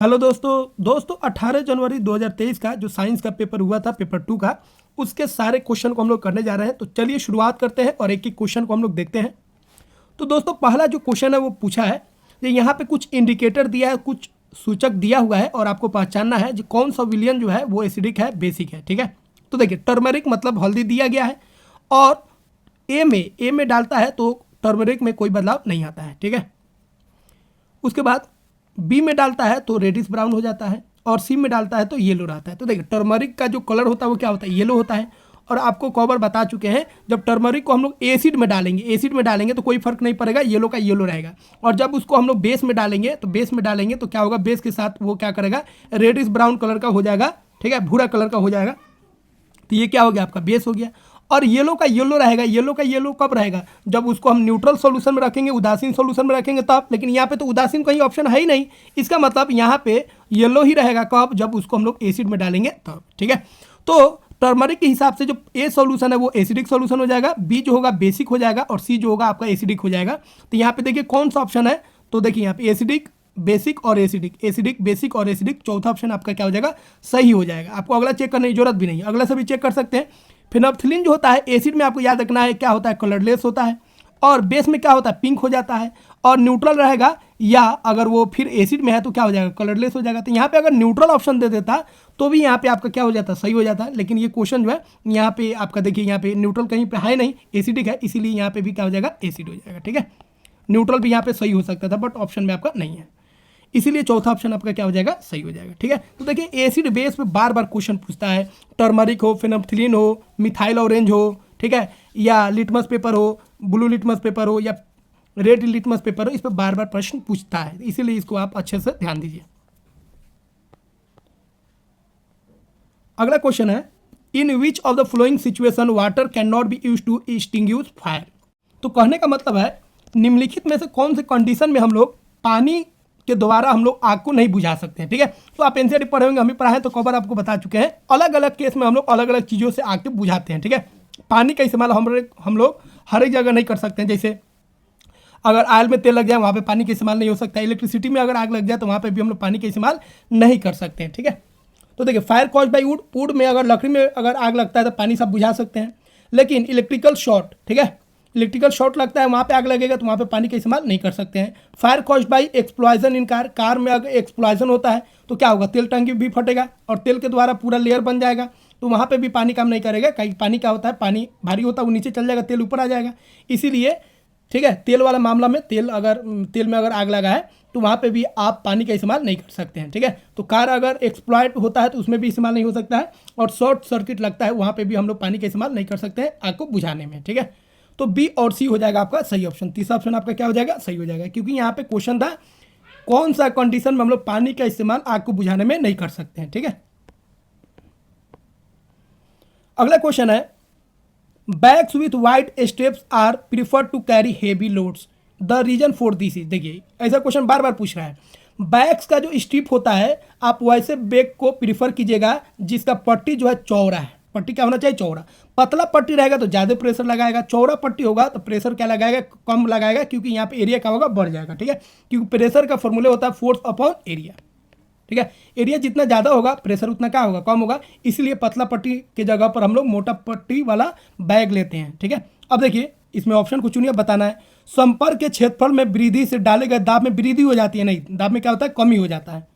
Hello दोस्तों 18 जनवरी 2023 का जो साइंस का पेपर हुआ था, पेपर 2 का, उसके सारे क्वेश्चन को हम लोग करने जा रहे हैं। तो चलिए शुरुआत करते हैं और एक एक क्वेश्चन को हम लोग देखते हैं। तो दोस्तों पहला जो क्वेश्चन है वो पूछा है कि यहाँ पे कुछ इंडिकेटर दिया है, कुछ सूचक दिया हुआ है और आपको पहचानना है जो कौन सा विलियन जो है वो एसिडिक है, बेसिक है। ठीक है, तो देखिए टर्मरिक मतलब हल्दी दिया गया है और ए में डालता है तो टर्मरिक में कोई बदलाव नहीं आता है। ठीक है, उसके बाद बी में डालता है तो रेडिश ब्राउन हो जाता है और सी में डालता है तो येलो रहता है। तो देखिए टर्मरिक का जो कलर होता है वो क्या होता है, येलो होता है। और आपको कवर बता चुके हैं, जब टर्मरिक को हम लोग एसिड में डालेंगे तो कोई फर्क नहीं पड़ेगा, येलो का येलो रहेगा। और जब उसको हम लोग बेस में डालेंगे तो क्या होगा, बेस के साथ वो क्या करेगा, रेडिश ब्राउन कलर का हो जाएगा। ठीक है, भूरा कलर का हो जाएगा। तो ये क्या हो गया, आपका बेस हो गया। और येलो का येलो रहेगा, येलो का येलो कब रहेगा, जब उसको हम न्यूट्रल सॉल्यूशन में रखेंगे, उदासीन सॉल्यूशन में रखेंगे तब। लेकिन यहाँ पे तो उदासीन कहीं ऑप्शन है ही नहीं, इसका मतलब यहाँ पे येलो ही रहेगा कब, जब उसको हम लोग एसिड में डालेंगे तब। ठीक है, तो टर्मरिक के हिसाब से जो ए सॉल्यूशन है वो एसिडिक सॉल्यूशन हो जाएगा, बी जो होगा बेसिक हो जाएगा और सी जो होगा आपका एसिडिक हो जाएगा। तो यहाँ पे देखिए कौन सा ऑप्शन है, तो देखिए यहाँ पे एसिडिक, बेसिक और एसिडिक, बेसिक और एसिडिक, चौथा ऑप्शन आपका क्या हो जाएगा, सही हो जाएगा। आपको अगला चेक करने की जरूरत भी नहीं है, अगला से भी चेक कर सकते हैं। फिनोल्फथालीन जो होता है एसिड में, आपको याद रखना है क्या होता है, कलरलेस होता है। और बेस में क्या होता है, पिंक हो जाता है। और न्यूट्रल रहेगा, या अगर वो फिर एसिड में है तो क्या हो जाएगा, कलरलेस हो जाएगा। तो यहाँ पे अगर न्यूट्रल ऑप्शन दे देता तो भी यहाँ पे आपका क्या हो जाता, सही हो जाता है। लेकिन ये क्वेश्चन जो है यहाँ पे आपका देखिए, यहाँ पे न्यूट्रल कहीं पे है नहीं, एसिडिक है, इसीलिए यहाँ पे भी क्या हो जाएगा, एसिड हो जाएगा। ठीक है, न्यूट्रल भी यहाँ पे सही हो सकता था बट ऑप्शन में आपका नहीं है, इसीलिए चौथा ऑप्शन आपका क्या हो जाएगा, सही हो जाएगा। ठीक है, तो देखिए एसिड बेस पे बार बार क्वेश्चन पूछता है, टर्मरिक हो, फिनोल्फथालीन हो, मिथाइल ऑरेंज हो, ठीक है, या लिटमस पेपर हो, ब्लू लिटमस पेपर हो या रेड लिटमस पेपर हो, इस पर बार बार प्रश्न पूछता है, इसीलिए इसको आप अच्छे से ध्यान दीजिए। अगला क्वेश्चन है, in which of the following situation water can not be use to extinguish fire. तो कहने का मतलब है निम्नलिखित में से कौन से कंडीशन में हम लोग पानी के द्वारा हम लोग आग को नहीं बुझा सकते हैं। ठीक है, तो आप एनसीईआरटी पढ़े होंगे, हम ही पढ़ा है तो कवर आपको बता चुके हैं। अलग अलग केस में हम लोग अलग अलग चीज़ों से आग को बुझाते हैं। ठीक है, पानी का इस्तेमाल हम लोग हर एक जगह नहीं कर सकते हैं। जैसे अगर ऑयल में तेल लग जाए वहाँ पे पानी का इस्तेमाल नहीं हो सकता है, इलेक्ट्रिसिटी में अगर आग लग जाए तो वहाँ पे भी हम लोग पानी का इस्तेमाल नहीं कर सकते हैं। ठीक है, तो देखिए fire cause by would, would में अगर लकड़ी में अगर आग लगता है तो पानी सब बुझा सकते हैं। लेकिन इलेक्ट्रिकल शॉर्ट, ठीक है, इलेक्ट्रिकल शॉर्ट लगता है वहाँ पे आग लगेगा तो वहाँ पे पानी का इस्तेमाल नहीं कर सकते हैं। Fire cause by explosion in car, car में अगर एक्सप्लोजन होता है तो क्या होगा, तेल टंकी भी फटेगा और तेल के द्वारा पूरा लेयर बन जाएगा, तो वहाँ पे भी पानी काम नहीं करेगा। कहीं पानी क्या होता है, पानी भारी होता है, वो नीचे चल जाएगा, तेल ऊपर आ जाएगा। इसीलिए ठीक है, तेल वाला मामला में तेल में अगर आग लगा है तो वहाँ पे भी आप पानी का इस्तेमाल नहीं कर सकते हैं। ठीक है, तो कार अगर एक्सप्लॉइट होता है तो उसमें भी इस्तेमाल नहीं हो सकता है, और शॉर्ट सर्किट लगता है वहाँ पे भी हम लोग पानी का इस्तेमाल नहीं कर सकते हैं आग को बुझाने में। ठीक है, तो बी और सी हो जाएगा आपका सही ऑप्शन। तीसरा ऑप्शन आपका क्या हो जाएगा, सही हो जाएगा, क्योंकि यहाँ पे क्वेश्चन था कौन सा कंडीशन में हम लोग पानी का इस्तेमाल आग को बुझाने में नहीं कर सकते हैं। ठीक है, अगला क्वेश्चन है, bags with wide steps are prefer to carry heavy loads, the reason for this is. देखिए ऐसा क्वेश्चन बार बार पूछ रहा है, बैग्स का जो स्ट्रिप होता है आप वैसे बैग को प्रीफर कीजिएगा जिसका पट्टी जो है चौड़ा है। पट्टी क्या होना चाहिए, चौड़ा। पतला पट्टी रहेगा तो ज़्यादा प्रेशर लगाएगा, चौड़ा पट्टी होगा तो प्रेशर क्या लगाएगा, कम लगाएगा, क्योंकि यहाँ पे एरिया क्या होगा, बढ़ जाएगा। ठीक है, क्योंकि प्रेशर का फॉर्मूला होता है फोर्स अपॉन एरिया। ठीक है, एरिया जितना ज़्यादा होगा प्रेशर उतना क्या होगा, कम होगा, इसलिए पतला पट्टी के जगह पर हम लोग मोटा पट्टी वाला बैग लेते हैं। ठीक है, अब देखिए इसमें ऑप्शन को चुनिए, बताना है। संपर्क के क्षेत्रफल में वृद्धि से डाले गए दाब में वृद्धि हो जाती है, नहीं, दाब में क्या होता है, कमी हो जाता है।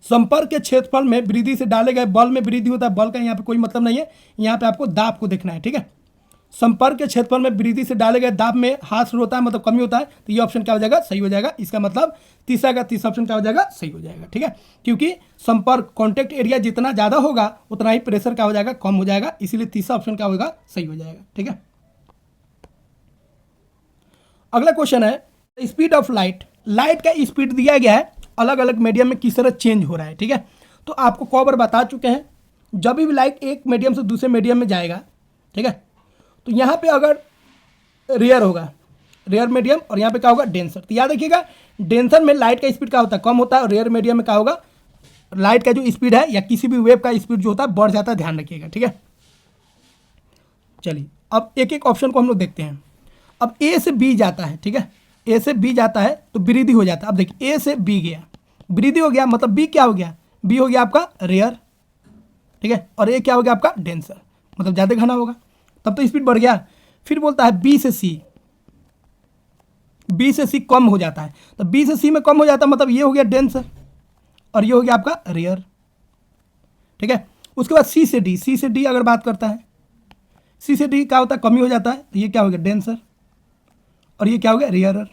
संपर्क के क्षेत्रफल में वृद्धि से डाले गए बल में वृद्धि होता है, बल का यहाँ पे कोई मतलब नहीं है, यहाँ पे आपको दाब को देखना है। ठीक है, संपर्क के क्षेत्रफल में वृद्धि से डाले गए दाब में हास होता है, मतलब कमी होता है, तो ये ऑप्शन क्या हो जाएगा, सही हो जाएगा। इसका मतलब तीसरा ऑप्शन क्या हो जाएगा, सही हो जाएगा। ठीक है, क्योंकि संपर्क कॉन्टेक्ट एरिया जितना ज़्यादा होगा उतना ही प्रेशर क्या हो जाएगा, कम हो जाएगा, इसीलिए तीसरा ऑप्शन क्या होगा, सही हो जाएगा। ठीक है, अगला क्वेश्चन है, स्पीड ऑफ लाइट, लाइट का स्पीड दिया गया है, अलग अलग मीडियम में किस तरह चेंज हो रहा है। ठीक है, तो आपको कई बार बता चुके हैं, जब भी लाइट एक मीडियम से दूसरे मीडियम में जाएगा, ठीक है, तो यहाँ पे अगर रेयर होगा, रेयर मीडियम, और यहाँ पे क्या होगा, डेंसर, तो याद रखिएगा डेंसर में लाइट का स्पीड क्या होता है, कम होता है, और रेयर मीडियम में क्या होगा, लाइट का जो स्पीड है या किसी भी वेव का स्पीड जो होता है बढ़ जाता है, ध्यान रखिएगा। ठीक है, चलिए अब एक एक ऑप्शन को हम लोग देखते हैं। अब ए से बी जाता है, ठीक है, ए से बी जाता है तो वृद्धि हो जाता है। अब देखिए ए से बी गया, वृद्धि हो गया, मतलब बी क्या हो गया, बी हो गया आपका रेयर, ठीक है, और ए क्या हो गया आपका डेंसर, मतलब ज़्यादा घना होगा, तब तो स्पीड बढ़ गया। फिर बोलता है बी से सी, बी से सी कम हो जाता है, तो बी से सी में कम हो जाता है, मतलब ये हो गया डेंसर और ये हो गया आपका रेयर, ठीक है। उसके बाद सी से डी, सी से डी अगर बात करता है, सी से डी क्या होता है, कमी हो जाता है, तो ये क्या हो गया डेंसर और ये क्या हो गया रेयरर,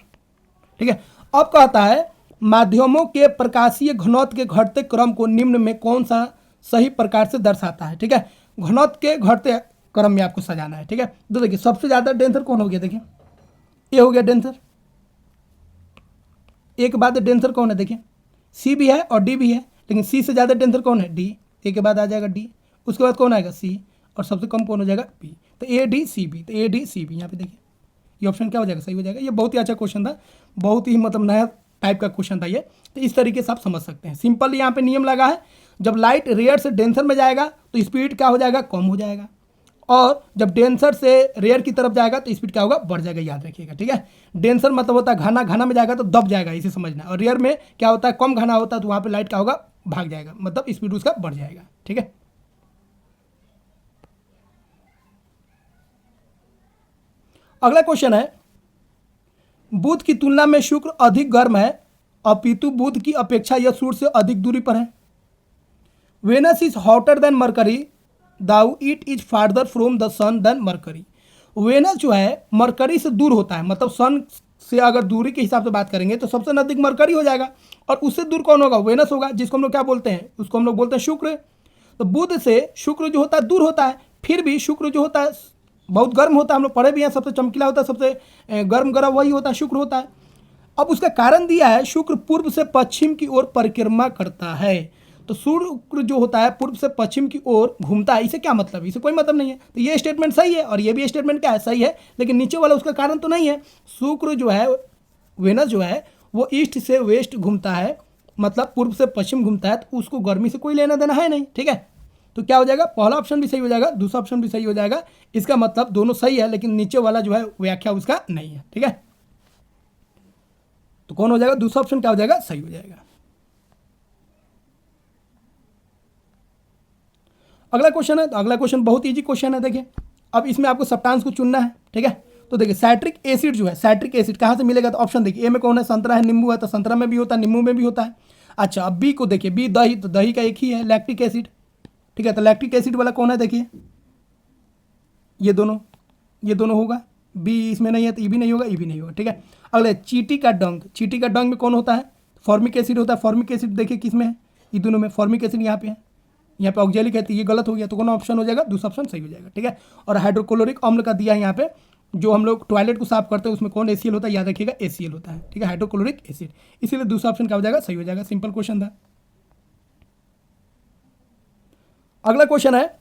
ठीक है। अब कहता है माध्यमों के प्रकाशीय घनत्व के घटते क्रम को निम्न में कौन सा सही प्रकार से दर्शाता है, ठीक है। घनत्व के घटते क्रम में आपको सजाना है, ठीक है। तो देखिए सबसे ज़्यादा डेंसर कौन हो गया, देखिए ये हो गया डेंसर, ए के बाद डेंसर कौन है, देखिए सी भी है और डी भी है, लेकिन सी से ज़्यादा डेंसर कौन है, डी, ए के बाद आ जाएगा डी, उसके बाद कौन आएगा सी, और सबसे कम कौन हो जाएगा बी, तो ए डी सी बी, तो ए डी सी बी, यहाँ पे देखिए ये ऑप्शन क्या हो जाएगा, सही हो जाएगा। ये बहुत ही अच्छा क्वेश्चन था, बहुत ही मतलब नया टाइप का क्वेश्चन था ये, तो इस तरीके से आप समझ सकते हैं। सिंपल यहाँ पे नियम लगा है, जब लाइट रेयर से डेंसर में जाएगा तो स्पीड क्या हो जाएगा, कम हो जाएगा, और जब डेंसर से रेयर की तरफ जाएगा तो स्पीड क्या होगा, बढ़ जाएगा, याद रखिएगा, ठीक है। डेंसर मतलब होता है घना, घना में जाएगा तो दब जाएगा, इसे समझना, और रेयर में क्या होता है, कम घना होता है, तो वहाँ पे लाइट क्या होगा, भाग जाएगा, मतलब स्पीड उसका बढ़ जाएगा, ठीक है। अगला क्वेश्चन है, बुध की तुलना में शुक्र अधिक गर्म है, अपितु बुध की अपेक्षा यह सूर्य से अधिक दूरी पर है। Venus is hotter than Mercury, though it is farther from the sun than Mercury. Venus जो है मरकरी से दूर होता है, मतलब सन से अगर दूरी के हिसाब से बात करेंगे तो सबसे नजदीक मरकरी हो जाएगा, और उससे दूर कौन होगा, वेनस होगा, जिसको हम लोग क्या बोलते हैं, उसको हम लोग बोलते हैं शुक्र। तो बुध से शुक्र जो होता है दूर होता है, फिर भी शुक्र जो होता है बहुत गर्म होता है, हम लोग पढ़े भी हैं, सबसे चमकीला होता है, सबसे गर्म ग्रह वही होता है, शुक्र होता है। अब उसका कारण दिया है, शुक्र पूर्व से पश्चिम की ओर परिक्रमा करता है, तो शुक्र जो होता है पूर्व से पश्चिम की ओर घूमता है, इसे क्या मतलब, इसे कोई मतलब नहीं है, तो ये स्टेटमेंट सही है और ये भी स्टेटमेंट क्या है, सही है, लेकिन नीचे वाला उसका कारण तो नहीं है। शुक्र जो है, वेनस जो है वो ईस्ट से वेस्ट घूमता है, मतलब पूर्व से पश्चिम घूमता है, तो उसको गर्मी से कोई लेना देना है नहीं, ठीक है। तो क्या हो जाएगा, पहला ऑप्शन भी सही हो जाएगा, दूसरा ऑप्शन भी सही हो जाएगा, इसका मतलब दोनों सही है, लेकिन नीचे वाला जो है व्याख्या उसका नहीं है, ठीक है। तो कौन हो जाएगा, दूसरा ऑप्शन क्या हो जाएगा, सही हो जाएगा। अगला क्वेश्चन है, तो अगला क्वेश्चन बहुत इजी क्वेश्चन है, देखिए अब इसमें आपको सब्सटेंस को चुनना है, ठीक है। तो देखिए साइट्रिक एसिड जो है, साइट्रिक एसिड कहाँ से मिलेगा, तो ऑप्शन देखिए, ए में कौन है, संतरा है, नींबू है, तो संतरा में भी होता है, नींबू में भी होता है। अच्छा अब बी को देखिए, बी दही, तो दही का एक ही है लैक्टिक एसिड, ठीक है, तो लैक्टिक एसिड वाला कौन है, देखिए ये दोनों होगा, बी इसमें नहीं है तो ये भी नहीं होगा, ये भी नहीं होगा, ठीक है। अगले चींटी का डंक, चींटी का डंक में कौन होता है, फॉर्मिक एसिड होता है, फॉर्मिक एसिड देखिए किस में है, ये दोनों में, फॉर्मिक एसिड यहाँ पे है, यहाँ पे ऑक्जेलिक है, तो ये गलत हो गया, तो कौन ऑप्शन हो जाएगा, दूसरा ऑप्शन सही हो जाएगा, ठीक है। और हाइड्रोक्लोरिक अम्ल का दिया है यहाँ पे, जो हम लोग टॉयलेट को साफ करते हैं उसमें कौन एसीएल होता है, याद रखिएगा एसीएल होता है, ठीक है, हाइड्रोक्लोरिक एसिड, इसीलिए दूसरा ऑप्शन क्या हो जाएगा, सही हो जाएगा, सिंपल क्वेश्चन था। अगला क्वेश्चन है,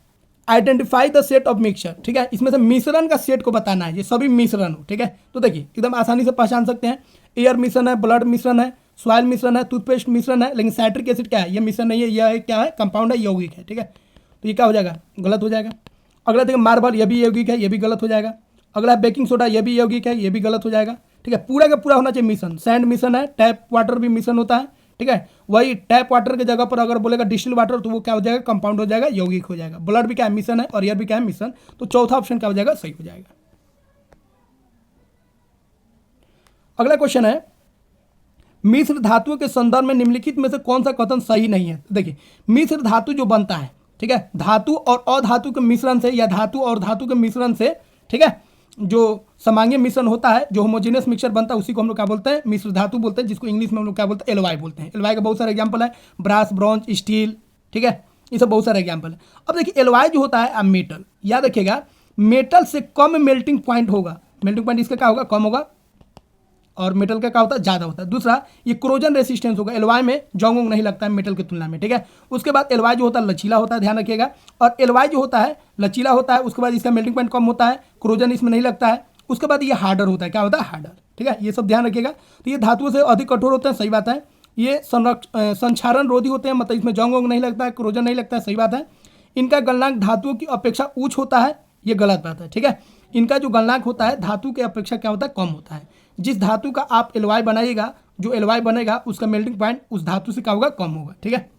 identify the set of mixture, ठीक है, इसमें से मिश्रण का सेट को बताना है, ये सभी मिश्रण हो, ठीक है। तो देखिए एकदम आसानी से पहचान सकते हैं, एयर मिश्रण है, ब्लड मिश्रण है, सॉइल मिश्रण है, टूथपेस्ट मिश्रण है, लेकिन साइट्रिक एसिड क्या है, ये मिश्रण नहीं है, यह क्या है, कंपाउंड है, यौगिक है, ठीक है। तो ये क्या हो जाएगा, गलत हो जाएगा। अगला देखिए मार्बल, ये भी यौगिक है, ये भी गलत हो जाएगा। अगला बेकिंग सोडा, ये भी यौगिक है, ये भी गलत हो जाएगा, ठीक है। पूरा का पूरा होना चाहिए मिश्रण, सैंड मिश्रण है, टैप वाटर भी मिश्रण होता है, ठीक है। वही टैप वाटर की जगह पर अगर बोलेगा डिस्टिल वाटर तो वो क्या हो जाएगा, कंपाउंड हो जाएगा, यौगिक हो जाएगा। ब्लड भी क्या है, मिश्रण है, और एयर भी क्या है, मिश्रण, तो चौथा ऑप्शन क्या हो जाएगा, सही हो जाएगा। अगला क्वेश्चन है, मिश्र धातुओं के संदर्भ में निम्नलिखित में से कौन सा कथन सही नहीं है। देखिए मिश्र धातु जो बनता है, ठीक है, धातु और अधातु के मिश्रण से या धातु और धातु के मिश्रण से, ठीक है, जो समांगीय मिश्रण होता है, जो होमोजेनियस मिक्सचर बनता है, उसी को हम लोग क्या बोलते हैं, मिश्र धातु बोलते हैं, जिसको इंग्लिश में हम लोग क्या बोलते हैं, एलवाई बोलते हैं। एलवाई का बहुत सारे एग्जाम्पल है, ब्रास, ब्रॉन्ज, स्टील, ठीक है, ये सब बहुत सारे एग्जाम्पल है। अब देखिए एलवाई जो होता है मेटल, याद रखिएगा मेटल से कम मेल्टिंग पॉइंट होगा, मेल्टिंग पॉइंट इसका क्या होगा, कम होगा, और मेटल का क्या होता है, ज़्यादा होता है। दूसरा ये क्रोजन रेसिस्टेंस होगा, एलवाई में जंग नहीं लगता है मेटल की तुलना में, ठीक है। उसके बाद एलवाई जो होता है लचीला होता है, ध्यान रखिएगा, और एलवाई जो होता है लचीला होता है, उसके बाद इसका मेल्टिंग पॉइंट कम होता है, क्रोजन इसमें नहीं लगता है। उसके बाद ये हार्डर होता है, क्या होता है, हार्डर, ठीक है, ये सब ध्यान रखिएगा। तो ये धातुओं से अधिक कठोर होते हैं, सही बात है। ये संक्षारण रोधी होते हैं, मतलब इसमें जंग नहीं लगता है, क्रोजन नहीं लगता है, सही बात है। इनका गलनांक धातुओं की अपेक्षा ऊंच होता है, ये गलत बात है, ठीक है। इनका जो गलनांक होता है धातु की अपेक्षा क्या होता है, कम होता है। जिस धातु का आप एलवाई बनाइएगा जो एलवाई बनेगा उसका मेल्टिंग पॉइंट उस धातु से क्या होगा, कम होगा। ठीक है,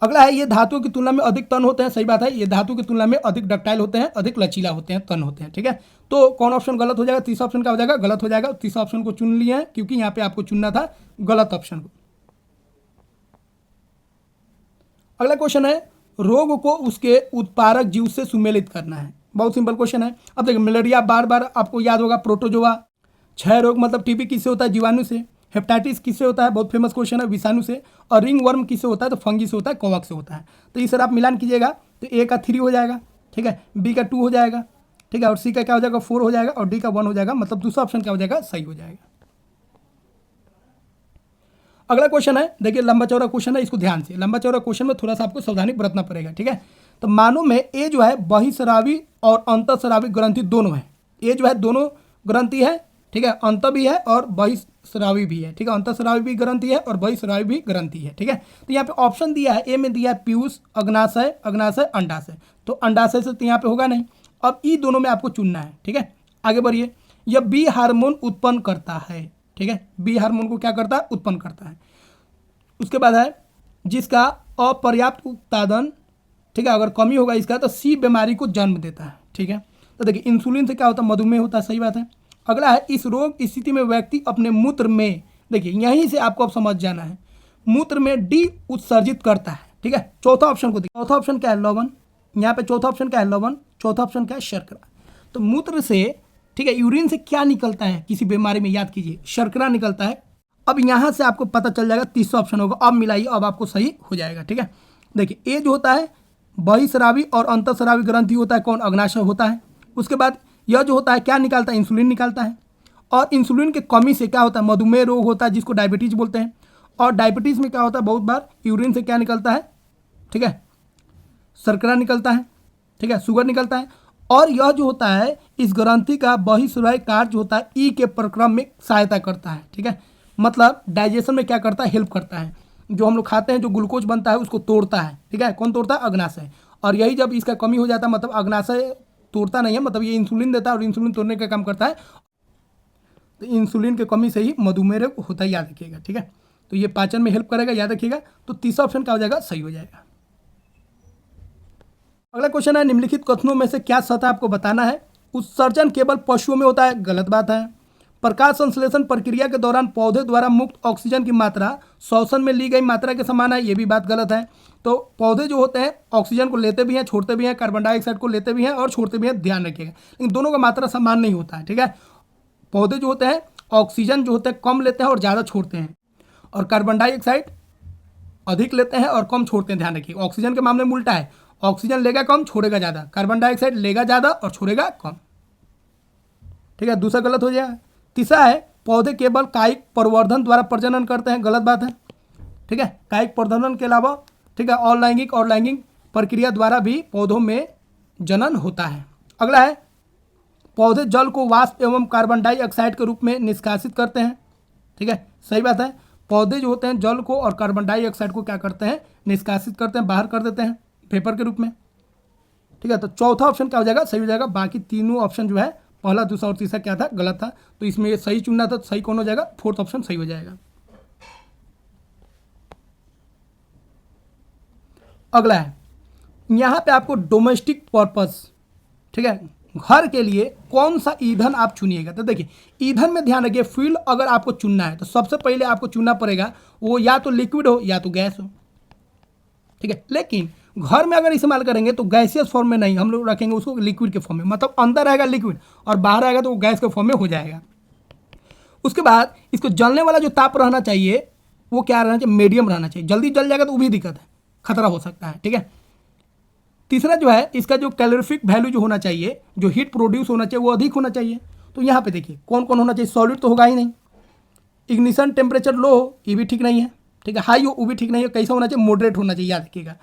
अगला है ये धातुओं की तुलना में अधिक तन होते हैं, सही बात है, ये धातु की तुलना में अधिक डक्टाइल होते हैं, अधिक लचीला होते हैं, तन होते हैं। ठीक है, तो कौन ऑप्शन गलत हो जाएगा, तीसरा ऑप्शन क्या हो जाएगा, गलत हो जाएगा। तीसरा ऑप्शन को चुन लिया है क्योंकि यहाँ पे आपको चुनना था गलत ऑप्शन को। अगला क्वेश्चन है रोग को उसके उत्पारक जीव से सुमेलित करना है। बहुत सिंपल क्वेश्चन है। अब देखिए मलेरिया बार बार आपको याद होगा, प्रोटोजोआ। क्षय रोग मतलब टीबी किससे होता है, जीवाणु से। हेपेटाइटिस किससे होता है, बहुत फेमस क्वेश्चन है, विषाणु से। और रिंग वर्म किससे होता है, तो फंगी से होता है, कवक से होता है। तो इस तरह आप मिलान कीजिएगा तो ए का 3 हो जाएगा, ठीक है, बी का 2 हो जाएगा, ठीक है, और सी का क्या हो जाएगा 4 हो जाएगा, और डी का 1 हो जाएगा। मतलब दूसरा ऑप्शन क्या हो जाएगा, सही हो जाएगा। अगला क्वेश्चन है, देखिए लंबा चौड़ा क्वेश्चन है, इसको ध्यान से, लंबा चौड़ा क्वेश्चन में थोड़ा सा आपको सावधानी बरतना पड़ेगा। ठीक है, तो मानव में ए जो है बहिस्रावी और अंतःस्रावी ग्रंथि दोनों है। ए जो है दोनों ग्रंथि है, ठीक है, अंत भी है और बहिस्रावी भी है। ठीक है, अंतःस्रावी भी ग्रंथि है और बहिस्रावी भी ग्रंथि है। ठीक है, तो यहाँ पे ऑप्शन दिया है, ए में दिया है पीयूष, अग्नाशय, अग्नाशय, अंडाशय। तो अंडाशय से तो यहाँ पे होगा नहीं। अब ई दोनों में आपको चुनना है। ठीक है, आगे बढ़िए। यह बी हार्मोन उत्पन्न करता है। ठीक है, बी हार्मोन को क्या करता है, उत्पन्न करता है। उसके बाद है जिसका अपर्याप्त उत्पादन, ठीक है, अगर कमी होगा इसका तो सी बीमारी को जन्म देता है। ठीक है, तो देखिए इंसुलिन से क्या होता है, मधुमेह होता है, सही बात है। अगला है इस रोग स्थिति में व्यक्ति अपने मूत्र में, देखिए यहीं से आपको अब समझ जाना है, मूत्र में डी उत्सर्जित करता है। ठीक है, चौथा ऑप्शन को देखिए, चौथा ऑप्शन क्या है, लवण। यहाँ पे चौथा ऑप्शन क्या है, लवण। चौथा ऑप्शन क्या है, शर्करा। तो मूत्र से, ठीक है, यूरिन से क्या निकलता है किसी बीमारी में, याद कीजिए शर्करा निकलता है। अब यहाँ से आपको पता चल जाएगा, तीसरा ऑप्शन होगा। अब मिलाइए, अब आपको सही हो जाएगा। ठीक है, देखिए ए जो होता है बहिस्रावी और अंतःस्रावी ग्रंथि होता है, कौन, अग्नाशय होता है। उसके बाद यह जो होता है क्या निकालता है, इंसुलिन निकालता है। और इंसुलिन की कमी से क्या होता है, मधुमेह रोग होता है जिसको डायबिटीज बोलते हैं। और डायबिटीज में क्या होता है, बहुत बार यूरिन से क्या निकलता है, ठीक है, शर्करा निकलता है, ठीक है, शुगर निकलता है। और यह जो होता है इस ग्रंथि का बहिस्रावी कार्य जो होता है ई के प्रक्रम में सहायता करता है। ठीक है, मतलब डाइजेशन में क्या करता है, हेल्प करता है। जो हम लोग खाते हैं, जो ग्लूकोज बनता है उसको तोड़ता है। ठीक है, कौन तोड़ता है, अग्नाशय। और यही जब इसका कमी हो जाता है, मतलब अग्नाशय तोड़ता नहीं है, मतलब ये इंसुलिन देता है और इंसुलिन तोड़ने का काम करता है। तो इंसुलिन की कमी से ही मधुमेह रोग होता है, याद रखिएगा। ठीक है, तो ये पाचन में हेल्प करेगा, याद रखिएगा। तो तीसरा ऑप्शन क्या हो जाएगा, सही हो जाएगा। अगला क्वेश्चन है निम्नलिखित कथनों में से क्या सत्य आपको बताना है। उत्सर्जन केवल पशुओं में होता है, गलत बात है। प्रकाश संश्लेषण प्रक्रिया के दौरान पौधे द्वारा मुक्त ऑक्सीजन की मात्रा श्वसन में ली गई मात्रा के समान है, ये भी बात गलत है। तो पौधे जो होते हैं ऑक्सीजन को लेते भी हैं, छोड़ते भी हैं, कार्बन डाइऑक्साइड को लेते भी हैं और छोड़ते भी हैं, ध्यान रखिएगा। लेकिन दोनों का मात्रा समान नहीं होता है। ठीक है, पौधे जो होते हैं ऑक्सीजन जो होते हैं कम लेते हैं और ज़्यादा छोड़ते हैं, और कार्बन डाइऑक्साइड अधिक लेते हैं और कम छोड़ते हैं, ध्यान रखिए। ऑक्सीजन के मामले में उल्टा है, ऑक्सीजन लेगा कम, छोड़ेगा ज़्यादा। कार्बन डाइऑक्साइड लेगा ज़्यादा और छोड़ेगा कम। ठीक है, दूसरा गलत हो जाएगा। तीसरा है पौधे केवल कायिक प्रवर्धन द्वारा प्रजनन करते हैं, गलत बात है। ठीक है, कायिक प्रवर्धन के अलावा, ठीक है, अलैंगिक और लैंगिक प्रक्रिया द्वारा भी पौधों में जनन होता है। अगला है पौधे जल को वाष्प एवं कार्बन डाइऑक्साइड के रूप में निष्कासित करते हैं। ठीक है, सही बात है, पौधे जो होते हैं जल को और कार्बन डाइऑक्साइड को क्या करते हैं, निष्कासित करते हैं, बाहर कर देते हैं पेपर के रूप में। ठीक है, तो चौथा ऑप्शन क्या हो जाएगा, सही हो जाएगा। बाकी तीनों ऑप्शन जो है पहला, दूसरा और तीसरा क्या था, गलत था। तो इसमें ये सही चुनना था, तो सही कौन हो जाएगा, फोर्थ ऑप्शन सही हो जाएगा। अगला है यहाँ पे आपको डोमेस्टिक पर्पस, ठीक है, घर के लिए कौन सा ईंधन आप चुनिएगा। तो देखिए ईंधन में ध्यान रखिए, फ्यूल अगर आपको चुनना है तो सबसे पहले आपको चुनना पड़ेगा वो या तो लिक्विड हो या तो गैस हो। ठीक है, लेकिन घर में अगर इस्तेमाल करेंगे तो गैसियस फॉर्म में नहीं, हम लोग रखेंगे उसको लिक्विड के फॉर्म में, मतलब अंदर रहेगा लिक्विड और बाहर आएगा तो वो गैस के फॉर्म में हो जाएगा। उसके बाद इसको जलने वाला जो ताप रहना चाहिए वो क्या रहना चाहिए, मीडियम रहना चाहिए। जल्दी जल जाएगा तो वो भी दिक्कत है, खतरा हो सकता है। ठीक है, तीसरा जो है इसका जो कैलोरीफिक वैल्यू जो होना चाहिए, जो हीट प्रोड्यूस होना चाहिए वो अधिक होना चाहिए। तो यहाँ पे देखिए कौन कौन होना चाहिए, सॉलिड तो होगा ही नहीं, इग्निशन टेम्परेचर लो हो ये भी ठीक नहीं है, ठीक है, हाई हो वो भी ठीक नहीं है। कैसा होना चाहिए, मॉडरेट होना चाहिए, याद रखिएगा।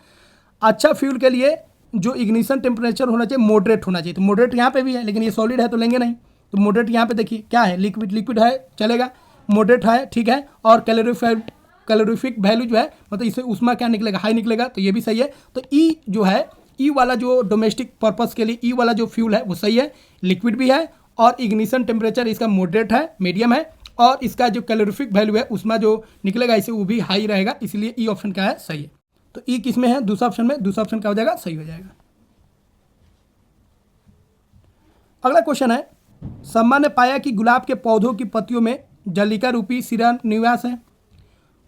अच्छा फ्यूल के लिए जो इग्निशन टेम्परेचर होना चाहिए मॉडरेट होना चाहिए। तो मॉडरेट यहाँ पे भी है, लेकिन ये सॉलिड है तो लेंगे नहीं। तो मॉडरेट यहाँ पे देखिए क्या है, लिक्विड, लिक्विड है चलेगा, मॉडरेट है ठीक है, और कैलोरीफिक वैल्यू जो है मतलब इससे उष्मा क्या निकलेगा, हाई निकलेगा, तो ये भी सही है। तो ई जो है, ई वाला जो डोमेस्टिक पर्पस के लिए ई वाला जो फ्यूल है वो सही है, लिक्विड भी है और इग्निशन टेम्परेचर इसका मॉडरेट है, मीडियम है और इसका जो कैलोरीफिक वैल्यू है उसमें जो निकलेगा इसे वो भी हाई रहेगा, इसलिए ई ऑप्शन क्या है सही है। तो ई किस में है, दूसरा ऑप्शन में, दूसरा ऑप्शन क्या हो जाएगा सही हो जाएगा। अगला क्वेश्चन है, सम्मा ने पाया कि गुलाब के पौधों की पत्तियों में जलिका रूपी शिरा निवास है।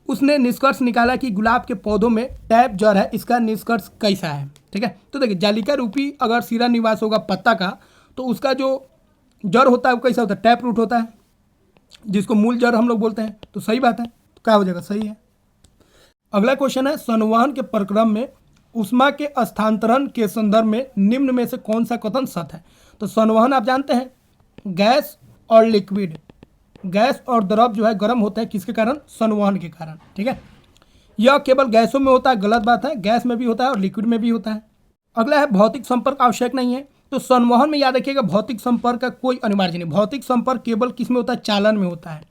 उसने निष्कर्ष निकाला कि गुलाब के पौधों में टैप जड़ है, इसका निष्कर्ष कैसा है। ठीक है, तो देखिए जालिका रूपी अगर शिरा निवास होगा पत्ता का, तो उसका जो जड़ होता है वो कैसा होता है, टैप रूट होता है, जिसको मूल जड़ हम लोग बोलते हैं। तो सही बात है, तो क्या हो जाएगा सही है। अगला क्वेश्चन है, संवहन के प्रक्रम में ऊष्मा के स्थानांतरण के संदर्भ में निम्न में से कौन सा कथन सत्य है। तो संवहन आप जानते हैं गैस और लिक्विड, गैस और द्रव जो है गर्म होता है किसके कारण, संवहन के कारण। ठीक है, यह केवल गैसों में होता है, गलत बात है, गैस में भी होता है और लिक्विड में भी होता है। अगला है, भौतिक संपर्क आवश्यक नहीं है। तो संवहन में याद रखिएगा भौतिक संपर्क का कोई अनिवार्य नहीं, भौतिक संपर्क केवल किस में होता है, चालन में होता है।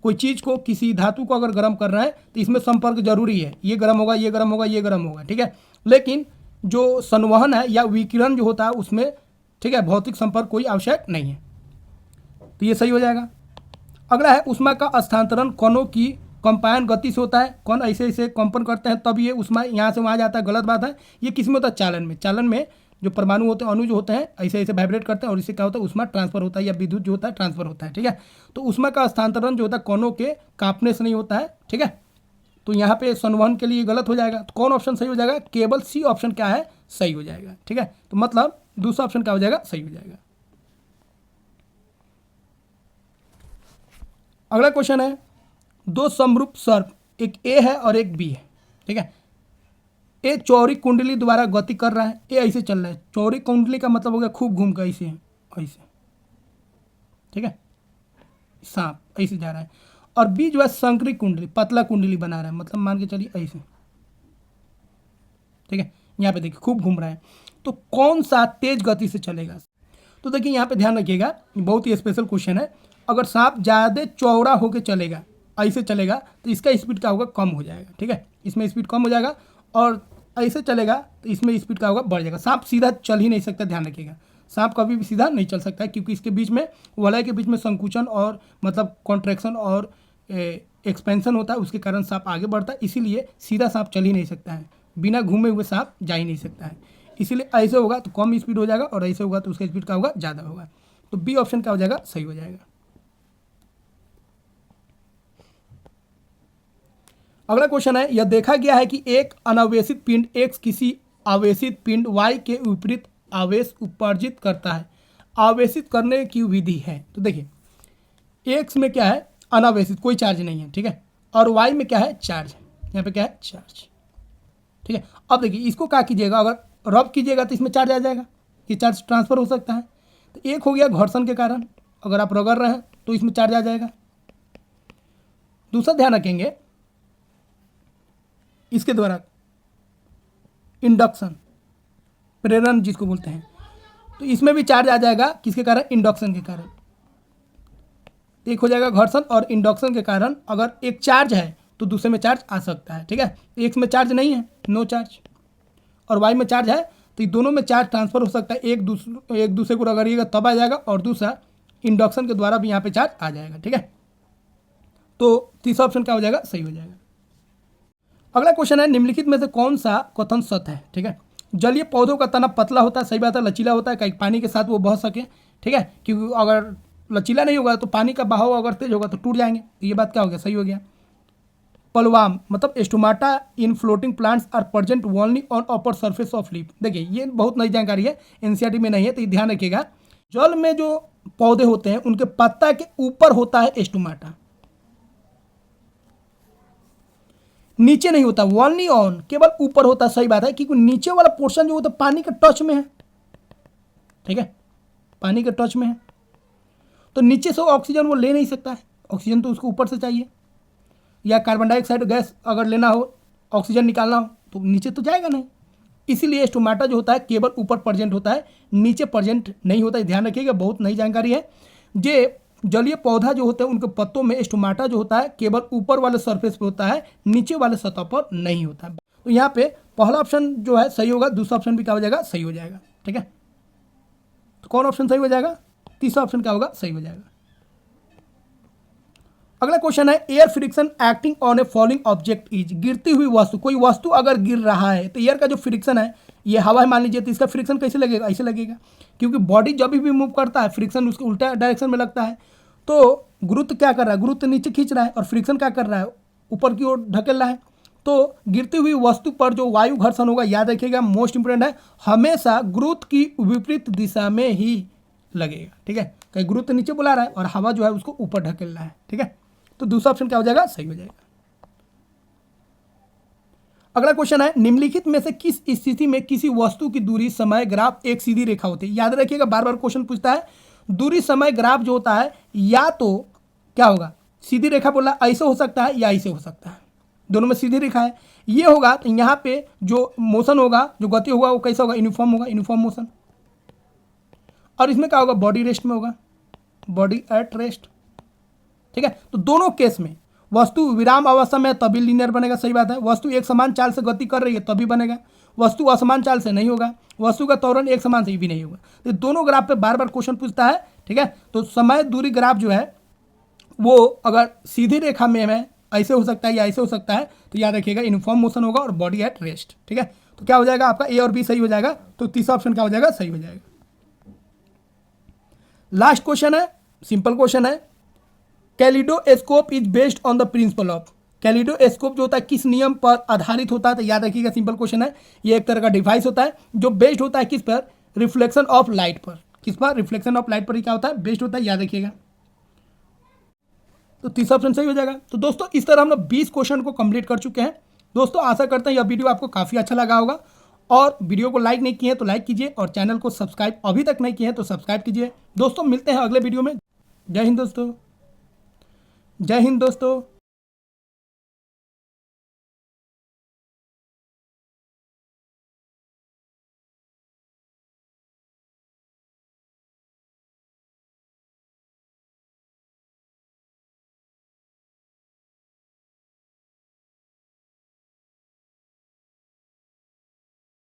कोई चीज़ को, किसी धातु को अगर गर्म कर रहा है तो इसमें संपर्क जरूरी है, ये गर्म होगा, ये गर्म होगा, ये गर्म होगा। ठीक है, लेकिन जो संवहन है या विकिरण जो होता है उसमें, ठीक है, भौतिक संपर्क कोई आवश्यक नहीं है, तो ये सही हो जाएगा। अगला है, ऊष्मा का स्थानांतरण कणों की कंपायन गति से होता है, कौन ऐसे ऐसे कंपन करते हैं तब ये ऊष्मा यहाँ से वहाँ जाता है, गलत बात है। ये किस में होता है, चालन में। चालन में जो परमाणु होते हैं, अणु जो होते हैं ऐसे ऐसे वाइब्रेट करते हैं और इससे क्या होता है, ऊष्मा ट्रांसफर होता है या विद्युत जो होता है ट्रांसफर होता है। ठीक है, तो ऊष्मा का स्थानांतरण जो होता है कणों के कांपने से नहीं होता है। ठीक है, तो यहाँ पे संवहन के लिए गलत हो जाएगा, तो कौन ऑप्शन सही हो जाएगा, केवल सी ऑप्शन क्या है सही हो जाएगा। ठीक है, तो मतलब दूसरा ऑप्शन क्या हो जाएगा, सही हो जाएगा। अगला क्वेश्चन है, दो समरूप सर्प, एक ए है और एक बी है। ठीक है, ए चौड़ी कुंडली द्वारा गति कर रहा है, ए ऐसे चल रहा है, चौड़ी कुंडली का मतलब हो गया खूब घूम कर ऐसे ऐसे। ठीक है, सांप ऐसे जा रहा है, और बी जो है संकरी कुंडली, पतला कुंडली बना रहा है, मतलब मान के चलिए ऐसे। ठीक है, यहाँ पे देखिए खूब घूम रहा है, तो कौन सा तेज गति से चलेगा। तो देखिए यहाँ पे ध्यान रखिएगा, बहुत ही स्पेशल क्वेश्चन है। अगर सांप ज़्यादा चौड़ा होकर चलेगा, ऐसे चलेगा, तो इसका स्पीड क्या होगा, कम हो जाएगा। ठीक है, इसमें स्पीड कम हो जाएगा, और ऐसे चलेगा तो इसमें स्पीड क्या होगा, बढ़ जाएगा। सांप सीधा चल ही नहीं सकता, ध्यान रखिएगा, सांप कभी भी सीधा नहीं चल सकता है, क्योंकि इसके बीच में, वलय के बीच में संकुचन और मतलब कॉन्ट्रैक्शन और एक्सपेंशन होता है, उसके कारण सांप आगे बढ़ता है। इसीलिए सीधा सांप चल ही नहीं सकता है, बिना घूमे हुए सांप जा ही नहीं सकता है। इसीलिए ऐसे होगा तो कम स्पीड हो जाएगा, और ऐसे होगा तो उसका स्पीड क्या होगा, ज़्यादा होगा। तो बी ऑप्शन क्या हो जाएगा, सही हो जाएगा। अगला क्वेश्चन है, यह देखा गया है कि एक अनावेशित पिंड x किसी आवेशित पिंड y के विपरीत आवेश उत्सर्जित करता है, आवेशित करने की विधि है। तो देखिए x में क्या है, अनावेशित, कोई चार्ज नहीं है। ठीक है, और y में क्या है, चार्ज, यहाँ पे क्या है, चार्ज। ठीक है, अब देखिए इसको क्या कीजिएगा, अगर रब कीजिएगा तो इसमें चार्ज आ जाएगा, ये चार्ज ट्रांसफर हो सकता है। तो एक हो गया घर्षण के कारण, अगर आप रगड़ रहे हैं तो इसमें चार्ज आ जाएगा। दूसरा ध्यान रखेंगे, इसके द्वारा इंडक्शन, प्रेरण जिसको बोलते हैं, तो इसमें भी चार्ज आ जाएगा, किसके कारण, इंडक्शन के कारण। एक हो जाएगा घर्षण, और इंडक्शन के कारण अगर एक चार्ज है तो दूसरे में चार्ज आ सकता है। ठीक है, एक में चार्ज नहीं है, नो चार्ज, और वाई में चार्ज है, तो ये दोनों में चार्ज ट्रांसफर हो सकता है, एक दूसरे को रगड़िएगा तब आ जाएगा, और दूसरा इंडक्शन के द्वारा भी यहाँ पे चार्ज आ जाएगा। ठीक है, तो तीसरा ऑप्शन क्या हो जाएगा, सही हो जाएगा। अगला क्वेश्चन है, निम्नलिखित में से कौन सा कथन सत्य है। ठीक है, जलीय पौधों का तना पतला होता है, सही बात है, लचीला होता है, कहीं पानी के साथ वो बह सके। ठीक है, क्योंकि अगर लचीला नहीं होगा तो पानी का बहाव अगर तेज होगा तो टूट जाएंगे, तो ये बात क्या हो गया, सही हो गया। पलवाम मतलब stomata in floating plants are present only on upper surface of leaf. देखिए ये बहुत नई जानकारी है, एनसीईआरटी में नहीं है, तो ये ध्यान रखिएगा। जल में जो पौधे होते हैं उनके पत्ता के ऊपर होता है स्टोमाटा, नीचे नहीं होता, ओनली ऑन, केवल ऊपर होता है। सही बात है, क्योंकि नीचे वाला पोर्शन जो होता है पानी के टच में है। ठीक है, पानी के टच में है, तो नीचे से ऑक्सीजन वो ले नहीं सकता है, ऑक्सीजन तो उसको ऊपर से चाहिए, या कार्बन डाइऑक्साइड गैस अगर लेना हो, ऑक्सीजन निकालना हो, तो नीचे तो जाएगा नहीं। इसीलिए स्टोमाटा जो होता है केवल ऊपर प्रेजेंट होता है, नीचे प्रेजेंट नहीं होता है, ध्यान रखिएगा, बहुत नई जानकारी है। जे जलीय पौधा जो होते हैं उनके पत्तों में स्टोमाटा जो होता है केवल ऊपर वाले सरफेस पे होता है, नीचे वाले सतह पर नहीं होता है। तो यहाँ पे पहला ऑप्शन जो है सही होगा, दूसरा ऑप्शन भी क्या हो जाएगा, सही हो जाएगा। ठीक है, तो कौन ऑप्शन सही हो जाएगा, तीसरा ऑप्शन क्या होगा, सही हो जाएगा। अगला क्वेश्चन है air friction acting on A falling object is, गिरती हुई वस्तु, कोई वस्तु अगर गिर रहा है तो एयर का जो फ्रिक्शन है, ये हवा है मान लीजिए, तो इसका फ्रिक्शन कैसे लगेगा, ऐसे लगेगा, क्योंकि बॉडी जब भी मूव करता है फ्रिक्शन उसके उल्टा डायरेक्शन में लगता है। तो गुरुत्व क्या कर रहा है, गुरुत्व नीचे खींच रहा है और फ्रिक्शन क्या कर रहा है, ऊपर की ओर ढकेल रहा है। तो गिरती हुई वस्तु पर जो वायु घर्षण होगा, याद रखिएगा मोस्ट इंपोर्टेंट है, हमेशा गुरुत्व की विपरीत दिशा में ही लगेगा। ठीक है, कहीं गुरुत्व नीचे बुला रहा है और हवा जो है उसको ऊपर ढकेल रहा है। ठीक है, तो दूसरा ऑप्शन क्या हो जाएगा, सही हो जाएगा। अगला क्वेश्चन है निम्नलिखित में से किस स्थिति में किसी वस्तु की दूरी समय ग्राफ एक सीधी रेखा होती है। याद रखिएगा, बार बार क्वेश्चन पूछता है, दूरी समय ग्राफ जो होता है या तो क्या होगा, सीधी रेखा बोला, ऐसे हो सकता है या ऐसे हो सकता है, दोनों में सीधी रेखा है। ये होगा तो यहाँ पे जो मोशन होगा, जो गति होगा वो कैसा होगा, यूनिफॉर्म होगा, यूनिफॉर्म मोशन। और इसमें क्या होगा, बॉडी रेस्ट में होगा, बॉडी एट रेस्ट। ठीक है, तो दोनों केस में वस्तु विराम अवस्था में तभी लीनियर बनेगा, सही बात है। वस्तु एक समान चाल से गति कर रही है तभी बनेगा, वस्तु असमान चाल से नहीं होगा, वस्तु का त्वरण एक समान से भी नहीं होगा। तो दोनों ग्राफ पे बार बार क्वेश्चन पूछता है। ठीक है, तो समय दूरी ग्राफ जो है वो अगर सीधी रेखा में है, ऐसे हो सकता है या ऐसे हो सकता है, तो याद रखिएगा यूनिफॉर्म मोशन होगा और बॉडी एट रेस्ट। ठीक है, तो क्या हो जाएगा आपका ए और बी सही हो जाएगा, तो तीसरा ऑप्शन क्या हो जाएगा, सही हो जाएगा। लास्ट क्वेश्चन है, सिंपल क्वेश्चन है, kaleidoscope is based on the principle of, kaleidoscope जो होता है किस नियम पर आधारित होता है, तो याद रखिएगा सिंपल क्वेश्चन है, ये एक तरह का डिवाइस होता है जो बेस्ड होता है किस पर, रिफ्लेक्शन ऑफ लाइट पर। किस पर, रिफ्लेक्शन ऑफ लाइट पर ही क्या होता है, बेस्ड होता है, याद रखिएगा। तो तीसरा ऑप्शन सही हो जाएगा। तो दोस्तों इस तरह हम लोग 20 क्वेश्चन को कंप्लीट कर चुके हैं। दोस्तों आशा करते हैं यह वीडियो आपको काफ़ी अच्छा लगा होगा, और वीडियो को लाइक नहीं किए हैं तो लाइक कीजिए, और चैनल को सब्सक्राइब अभी तक नहीं किए हैं तो सब्सक्राइब कीजिए। दोस्तों मिलते हैं अगले वीडियो में। जय हिंद दोस्तों, जय हिंद दोस्तों।